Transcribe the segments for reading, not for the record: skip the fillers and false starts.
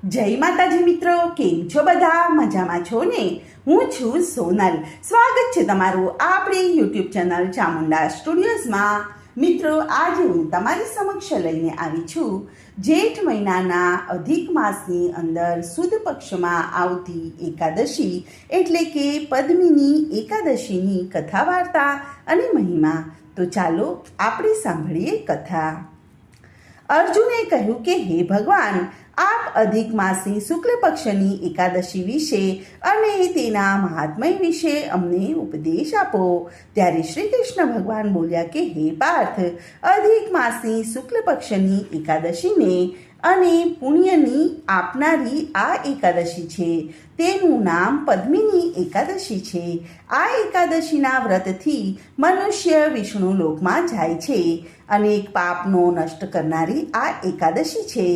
જય માતાજી મિત્રો, કેમ છો બધા? મજામાં છો ને? હું છું સોનલ. સ્વાગત છે તમારું આપણી યુટ્યુબ ચેનલ ચામુંડા સ્ટુડિયોઝમાં. મિત્રો, આજે હું તમારી સમક્ષ લઈને આવી છું જેઠ મહિનાના અધિક માસની અંદર સુદ પક્ષમાં આવતી એકાદશી એટલે કે પદ્મિની એકાદશીની કથા વાર્તા અને મહિમા. તો ચાલો આપણે સાંભળીએ કથા. અર્જુને કહ્યું કે હે ભગવાન, આપ અધિક માસની શુક્લ પક્ષની એકાદશી વિશે અને તેના મહાત્મય વિશે અમને ઉપદેશ આપો. ત્યારે શ્રી કૃષ્ણ ભગવાન બોલ્યા કે હે પાર્થ, અધિક માસની શુક્લ પક્ષની એકાદશીને અને પુણ્યની આપનારી આ એકાદશી છે. તેનું નામ પદ્મિની એકાદશી છે. આ એકાદશીના વ્રતથી મનુષ્ય વિષ્ણુ લોકમાં જાય છે. અનેક પાપનો નષ્ટ કરનારી આ એકાદશી છે.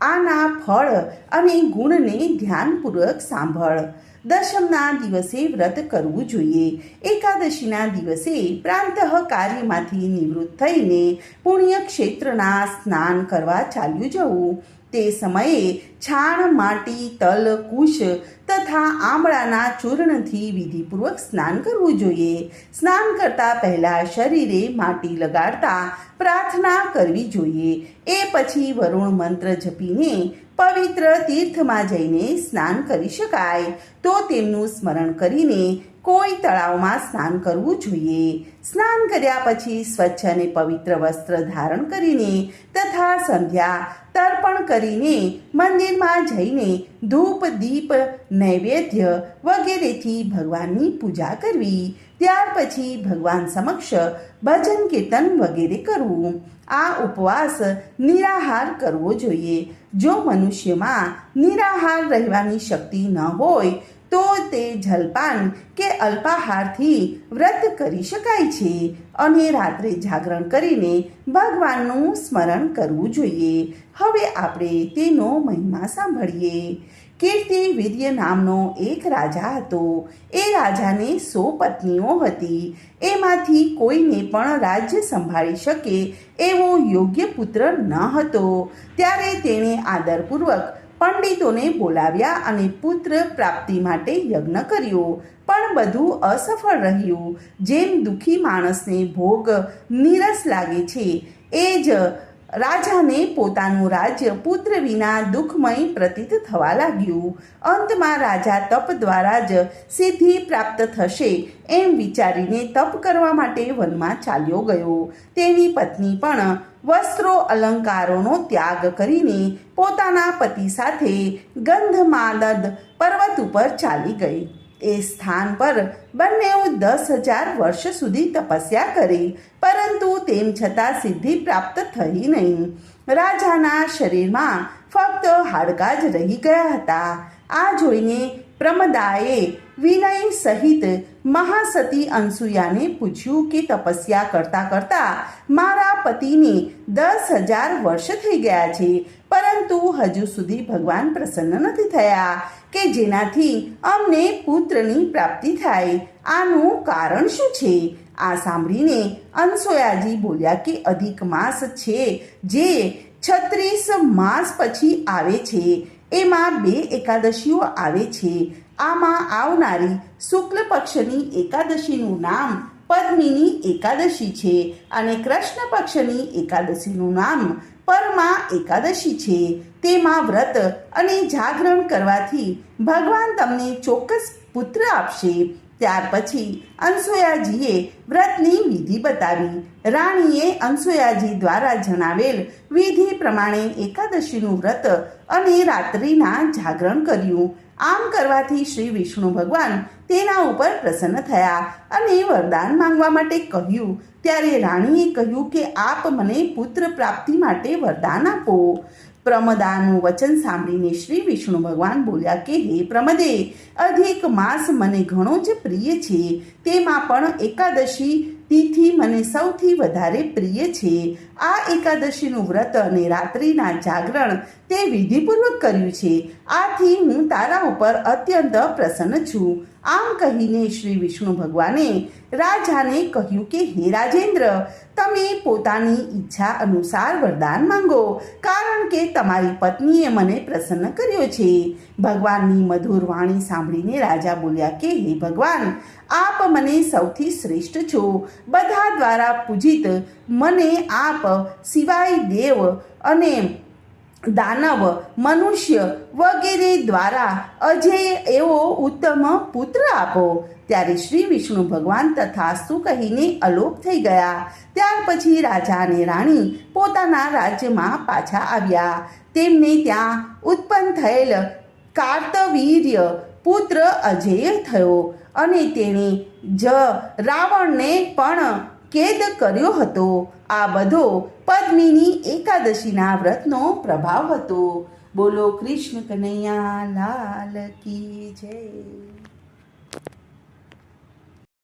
આના ફળ અને ગુણને ધ્યાનપૂર્વક સાંભળ. દશમના દિવસે વ્રત કરવું જોઈએ. એકાદશીના દિવસે પ્રાંતઃ કાર્યમાંથી નિવૃત્ત થઈને પુણ્યક્ષેત્રના સ્નાન કરવા ચાલ્યું જવું. તે સમયે છાણ, માટી, તલ, કુશ તથા આંબળાના ચૂર્ણથી વિધિપૂર્વક સ્નાન કરવું જોઈએ. સ્નાન કરતા પહેલા શરીરે માટી લગાડતા પ્રાર્થના કરવી જોઈએ. એ પછી વરુણ મંત્ર જપીને પવિત્ર તીર્થમાં જઈને સ્નાન કરી શકાય. તો તેમનું સ્મરણ કરીને કોઈ તળાવમાં સ્નાન કરવું જોઈએ. સ્નાન કર્યા પછી સ્વચ્છ અને પવિત્ર વસ્ત્ર ધારણ કરીને તથા સંધ્યા તર્પણ કરીને મંદિરમાં જઈને ધૂપ, દીપ, નૈવેદ્ય વગેરેથી ભગવાનની પૂજા કરવી. ત્યાર પછી ભગવાન સમક્ષ ભજન, કીર્તન વગેરે કરવું. આ ઉપવાસ નિરાહાર કરવો જોઈએ. જો મનુષ્યમાં નિરાહાર રહેવાની શક્તિ ન હોય તો તે જલપાન કે અલ્પાહારથી વ્રત કરી શકાય છે અને રાત્રે જાગરણ કરીને ભગવાનનું સ્મરણ કરવું જોઈએ. હવે આપણે તેનો મહિમા સાંભળીએ. કીર્તિવીર્ય નામનો એક રાજા હતો. એ રાજાને 100 પત્નીઓ હતી. એમાંથી કોઈને પણ રાજ્ય સંભાળી શકે એવો યોગ્ય પુત્ર ન હતો. ત્યારે તેણે આદરપૂર્વક પંડિતોને બોલાવ્યા અને પુત્ર પ્રાપ્તિ માટે યજ્ઞ કર્યો. પણ બધું અસફળ રહ્યું. જેમ દુઃખી માણસને ભોગ નીરસ લાગે છે, એ જ રાજાને પોતાનું રાજ્ય પુત્ર વિના દુઃખમય પ્રતીત થવા લાગ્યું. અંતમાં રાજા તપ દ્વારા જ સિદ્ધિ પ્રાપ્ત થશે એમ વિચારીને તપ કરવા માટે વનમાં ચાલ્યો ગયો. તેની પત્ની પણ વસ્ત્રો અલંકારોનો ત્યાગ કરીને પોતાના પતિ સાથે ગંધમાદદ પર્વત ઉપર ચાલી ગઈ. એ સ્થાન પર બંને 10,000 વર્ષ સુધી તપસ્યા કરી, પરંતુ તેમ છતાં સિદ્ધિ પ્રાપ્ત થઈ નહીં. રાજાના શરીરમાં ફક્ત હાડકાં જ રહી ગયા હતા. આ જોઈને પ્રમદાએ વિનય સહિત મહાસતી અનસુયાને પૂછ્યું કે તપસ્યા કરતા કરતા મારા પતિને 10,000 વર્ષ થઈ ગયા છે, પરંતુ હજુ સુધી ભગવાન પ્રસન્ન નથી થયા કે જેનાથી અમને પુત્રની પ્રાપ્તિ થાય. આનું કારણ શું છે? આ સાંભળીને અનસુયાજી બોલ્યા કે અધિક માસ છે જે 36 માસ પછી આવે છે. એમાં 2 એકાદશીઓ આવે છે. આમાં આવનારી શુક્લ પક્ષની એકાદશીનું નામ પદ્મિની એકાદશી છે અને કૃષ્ણ પક્ષની એકાદશીનું નામ પરમા એકાદશી છે. તેમાં વ્રત અને જાગરણ કરવાથી ભગવાન તમને ચોક્કસ પુત્ર આપશે. ત્યાર પછી અનસુયાજીએ વ્રતની વિધિ બતાવી. રાણીએ અનસુયાજી દ્વારા જણાવેલ વિધિ પ્રમાણે એકાદશીનું વ્રત અને રાત્રિના જાગરણ કર્યું. આમ કરવાથી શ્રી વિષ્ણુ ભગવાન તેના ઉપર પ્રસન્ન થયા અને વરદાન માંગવા માટે કહ્યું. ત્યારે રાણીએ કહ્યું કે આપ મને પુત્ર પ્રાપ્તિ માટે વરદાન આપો. પ્રમદાનું વચન સાંભળીને શ્રી વિષ્ણુ ભગવાન બોલ્યા કે હે પ્રમદે, અધિક માસ મને ઘણો જ પ્રિય છે. તેમાં પણ એકાદશી તિથિ મને સૌથી વધારે પ્રિય છે. આ એકાદશીનું વ્રત અને રાત્રિના જાગરણ તે વિધિપૂર્વક કર્યું છે. આથી હું તારા ઉપર અત્યંત પ્રસન્ન છું આમ કહીને શ્રી વિષ્ણુ ભગવાને રાજાને કહ્યું કે હે રાજેન્દ્ર, તમે પોતાની ઈચ્છા અનુસાર વરદાન માંગો, કારણ કે તમારી પત્નીએ મને પ્રસન્ન કર્યો છે. ભગવાનની મધુર વાણી સાંભળીને રાજા બોલ્યા કે હે ભગવાન, આપ મને સૌથી શ્રેષ્ઠ છો. બધા દ્વારા પૂજિત મને આપ સિવાય દેવ અને દાનવ, મનુષ્ય વગેરે દ્વારા અજેય એવો ઉત્તમ પુત્ર આપો. ત્યારે શ્રી વિષ્ણુ ભગવાન તથાસ્તુ કહીને અલોપ થઈ ગયા. ત્યાર પછી રાજા અને રાણી પોતાના રાજ્યમાં પાછા આવ્યા. તેમને ત્યાં ઉત્પન્ન થયેલ કાર્તવીર્ય પુત્ર અજેય થયો અને તેણે રાવણને પણ કેદ કર્યો હતો. આ બધો પદ્મિની એકાદશીના વ્રતનો પ્રભાવ હતો. બોલો કૃષ્ણ કનૈયા લાલ કી જય.